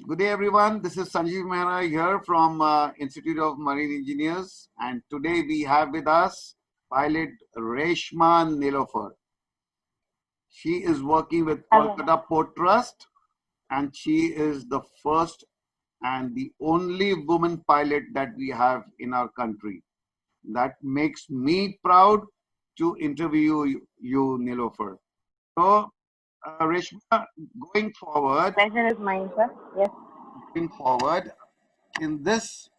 Good day, everyone. This is Sanjeev Mehra here from Institute of Marine Engineers, and today we have with us pilot Reshma Nilofer. She is working with Hello. Kolkata Port Trust, and she is the first and the only woman pilot that we have in our country. That makes me proud to interview you Nilofer. So, Reshma, going forward, Pleasure is mine, sir. Yes. going forward, in this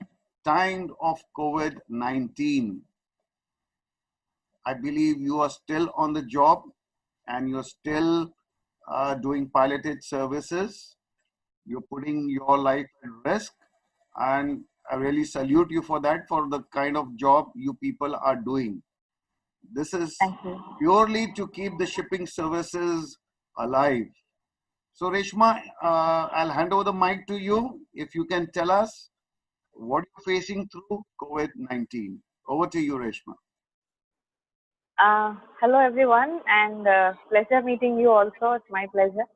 time of COVID 19, I believe you are still on the job and you're still doing piloted services. You're putting your life at risk, and I really salute you for that, for the kind of job you people are doing. This is Thank you. purely to keep the shipping services alive. So, Reshma, I'll hand over the mic to you. If you can tell us what you're facing through COVID 19. Over to you, Reshma. Hello, everyone, and pleasure meeting you also. It's my pleasure.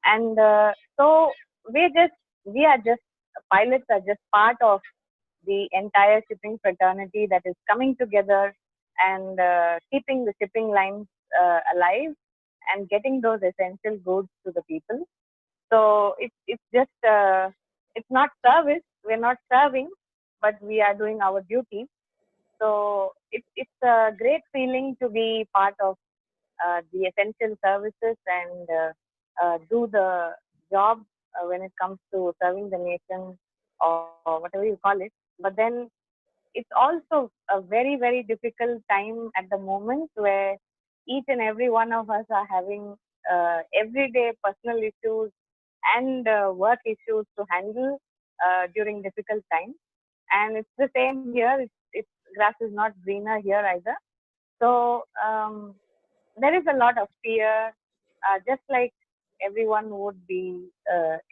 And so we are just pilots are just part of the entire shipping fraternity that is coming together and keeping the shipping lines alive and getting those essential goods to the people. So it's just it's not service. We're not serving, but we are doing our duty. So it's a great feeling to be part of the essential services and do the job when it comes to serving the nation or whatever you call it. But then it's also a very, very difficult time at the moment where each and every one of us are having everyday personal issues and work issues to handle during difficult times. And it's the same here. It's grass is not greener here either. So there is a lot of fear, just like everyone would be,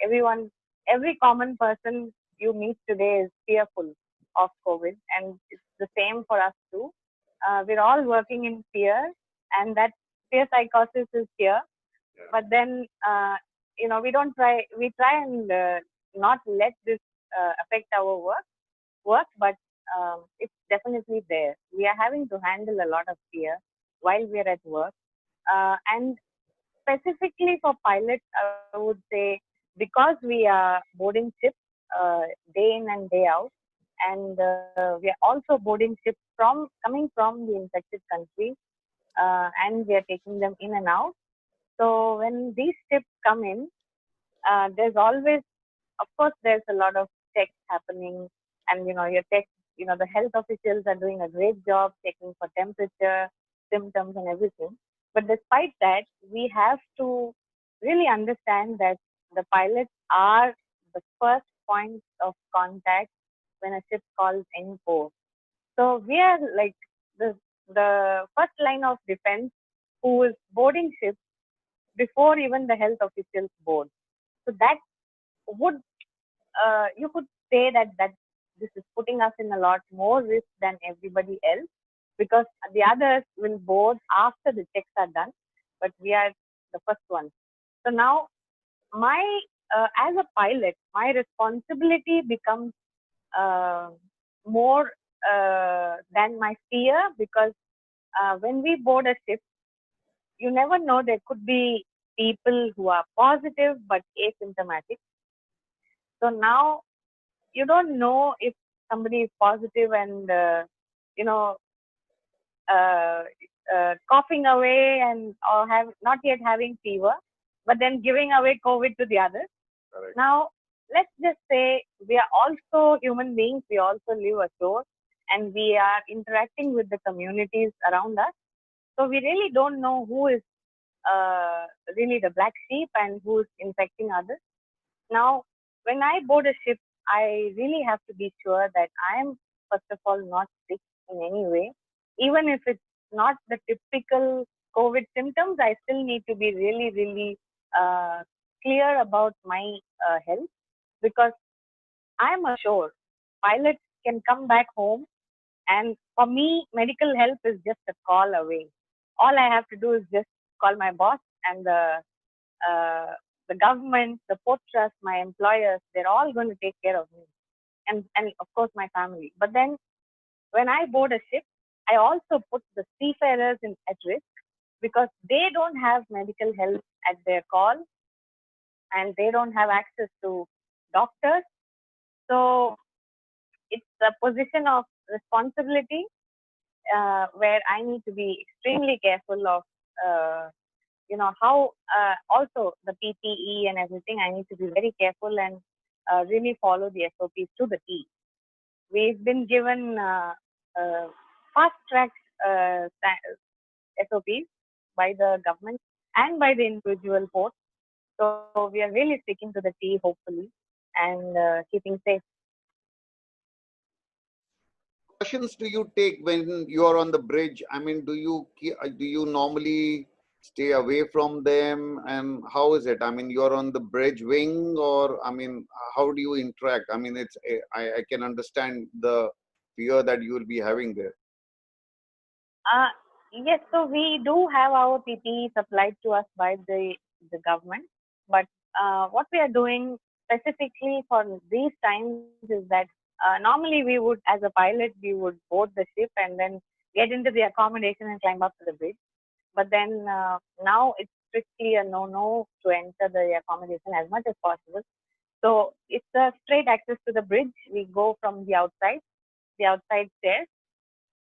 every common person you meet today is fearful of COVID, and it's the same for us too. We're all working in fear, and that fear psychosis is here. But then, we don't try. We try and not let this affect our work, but it's definitely there. We are having to handle a lot of fear while we're at work. And specifically for pilots, I would say because we are boarding ships day in and day out, and we are also boarding ships from coming from the infected countries, and we are taking them in and out. So when these ships come in, there's always, of course, there's a lot of checks happening, and your checks, the health officials are doing a great job checking for temperature, symptoms, and everything. But despite that, we have to really understand that the pilots are the first point of contact when a ship calls any port. So we are like the the first line of defense who is boarding ships before even the health officials board. So that would you could say that this is putting us in a lot more risk than everybody else because the others will board after the checks are done, but we are the first ones. So now, my as a pilot, my responsibility becomes uh, more than my fear because when we board a ship, you never know, there could be people who are positive but asymptomatic. So now you don't know if somebody is positive and you know uh, coughing away and or have not yet having fever, but then giving away COVID to the others. Correct. Now let's just say we are also human beings. We also live ashore, and we are interacting with the communities around us. So we really don't know who is uh, really the black sheep and who is infecting others. Now, when I board a ship, I really have to be sure that I am, first of all, not sick in any way. Even if it's not the typical COVID symptoms, I still need to be really, really uh, clear about my health because I'm ashore. Pilots can come back home. And for me, medical help is just a call away. All I have to do is just call my boss, and uh, the government, the port trust, my employers, they're all going to take care of me, and of course my family. But then when I board a ship, I also put the seafarers at risk because they don't have medical help at their call, and they don't have access to doctors. So it's a position of responsibility where I need to be extremely careful of, how also the PPE and everything. I need to be very careful and really follow the SOPs to the T. We've been given fast track SOPs by the government and by the individual ports. So we are really sticking to the T, hopefully, and keeping safe. Precautions do you take when you are on the bridge? I mean, do you normally stay away from them, and how is it? I mean, you're on the bridge wing, or I mean, how do you interact? I mean, I can understand the fear that you will be having there. Uh, yes, so we do have our PPE supplied to us by the government, but what we are doing specifically for these times is that normally we would, as a pilot, we would board the ship and then get into the accommodation and climb up to the bridge. But then now it's strictly a no-no to enter the accommodation as much as possible. So it's a straight access to the bridge. We go from the outside stairs,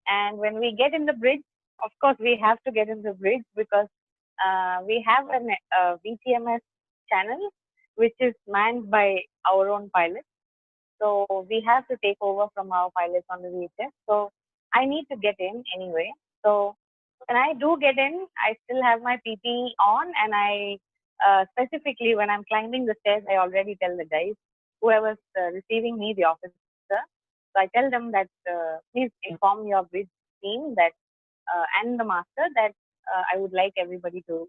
and when we get in the bridge, of course, we have to get in the bridge because we have an VTMS channel which is manned by our own pilots. So we have to take over from our pilots on the VHF. So I need to get in anyway. So when I do get in, I still have my PPE on, and I specifically when I'm climbing the stairs, I already tell the guys, whoever's receiving me, the officer. So I tell them that please inform your bridge team that and the master that I would like everybody to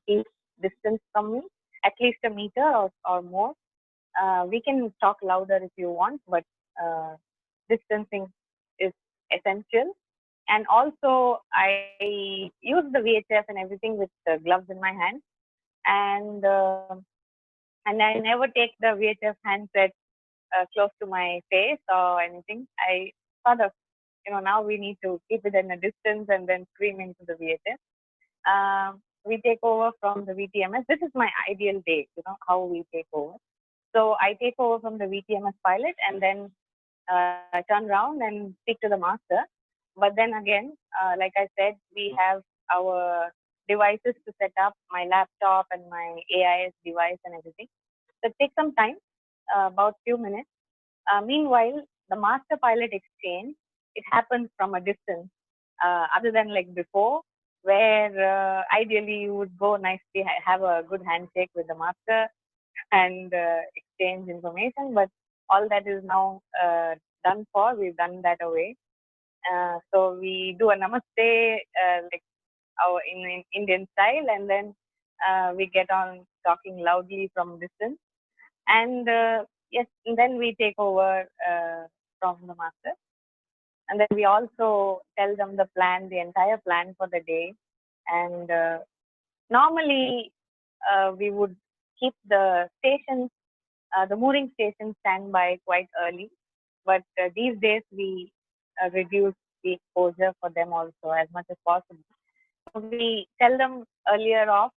keep distance from me, at least a meter or more. We can talk louder if you want, but distancing is essential. And also, I use the VHF and everything with the gloves in my hand, and and I never take the VHF handset close to my face or anything. I sort of, now we need to keep it in a distance and then scream into the VHF. We take over from the VTMS. This is my ideal day, how we take over. So I take over from the VTMS pilot and then turn around and speak to the master. But then again, like I said, we have our devices to set up, my laptop and my AIS device and everything. So it takes some time, about few minutes. Meanwhile, the master pilot exchange, it happens from a distance, other than like before, where ideally you would go nicely, have a good handshake with the master and exchange information. But all that is now done for. We've done that away. So we do a namaste, like our in Indian style, and then we get on talking loudly from distance. And yes, and then we take over from the master, and then we also tell them the plan, the entire plan for the day. And normally we would keep the stations, the mooring stations standby quite early, but these days we reduce the exposure for them also as much as possible. So we tell them earlier off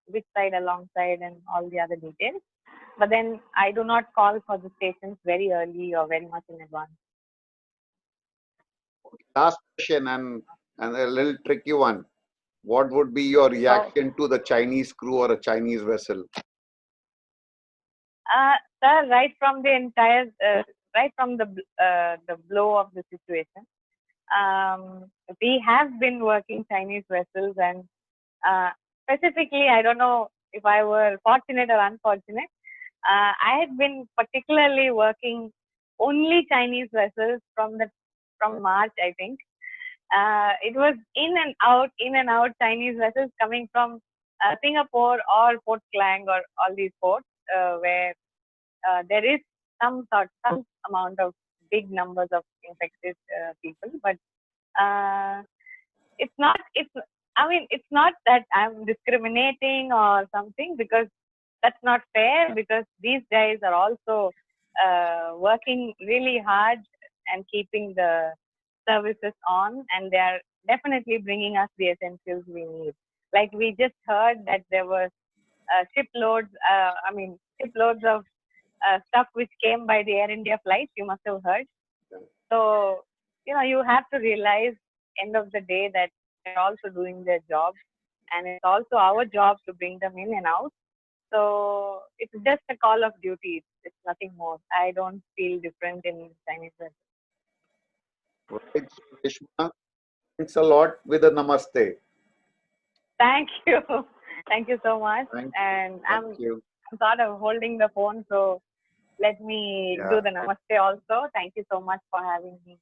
which side alongside and all the other details. But then I do not call for the stations very early or very much in advance. Last question, and a little tricky one. What would be your reaction to the Chinese crew or a Chinese vessel? Sir, right from the blow of the situation, we have been working Chinese vessels, and specifically, I don't know if I were fortunate or unfortunate. I had been particularly working only Chinese vessels from March, I think. It was in and out Chinese vessels coming from Singapore or Port Klang or all these ports where there is some amount of big numbers of infected people. But it's not. It's not that I'm discriminating or something, because that's not fair. Because these guys are also working really hard and keeping the services on, and they are definitely bringing us the essentials we need. Like we just heard that there was shiploads. Shiploads of stuff which came by the Air India flight. You must have heard. So you have to realize, end of the day, that they're also doing their job, and it's also our job to bring them in and out. So it's just a call of duty. It's nothing more. I don't feel different in Chinese vessels. Right, so Reshma, thanks a lot with a namaste. Thank you. Thank you so much. Thank you. And Thank you. I'm sort of holding the phone, so let me do the namaste also. Thank you so much for having me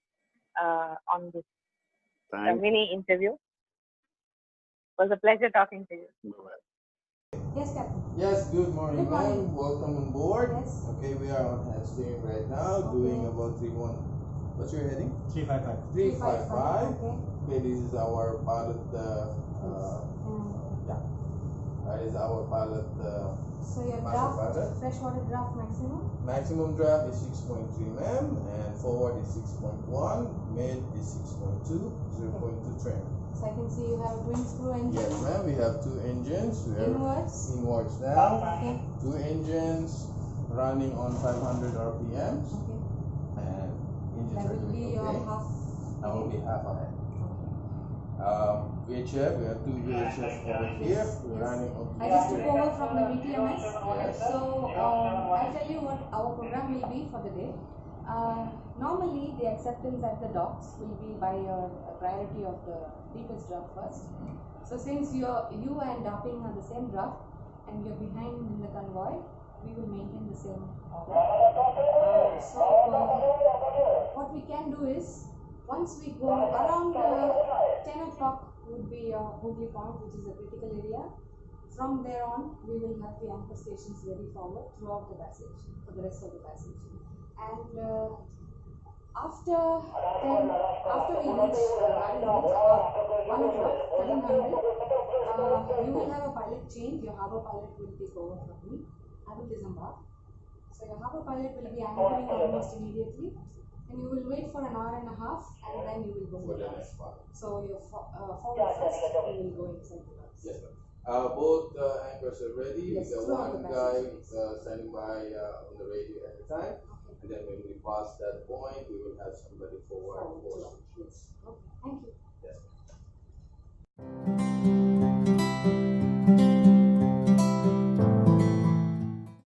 on this mini interview. It was a pleasure talking to you. Yes, Captain. Yes, good morning, Good morning. ma'am. Welcome on board. Yes. Okay, we are on head steering right now, doing about 3-1. What's your heading? 355. 355. Okay. Okay, this is our pilot. That is our pilot. So your Master draft, pilot. freshwater draft maximum? Maximum draft is 6.3 ma'am, and forward is 6.1, mid is 6.2, 0.2 trim. So I can see you have a twin screw engine. Yes, ma'am. We have 2 engines. We have Inwards. now. Okay. 2 engines running on 500 RPMs. Okay. And engines That are will doing be your okay. half. That will be half ahead. VHF, we have 2 VHF over here. We're running on. I just took over from the VTMS. Yes. So I'll tell you what our program will be for the day. Normally the acceptance at the docks will be by your priority of the deepest draft first. So since you and Daping are the same draft and you're behind in the convoy, we will maintain the same order. What we can do is, once we go around 10 o'clock would be Hooghly Point, which is a critical area. From there on, we will have the anchor stations ready forward throughout the passage, for the rest of the passage. And after we reach Garden Beach, 1 o'clock, 1300, you will have a pilot change. Your harbor pilot will take over from me. I will disembark. So your harbor pilot will be anchoring almost immediately. And you will wait for an hour and a half, and then you will go for the next part. So your forward first, you will go inside the box. Yes, ma'am. Both anchors are ready. Yes, the throughout one the guy passage. standing by on the radio at the time. And then when we pass that point, we will have somebody forward. Yes.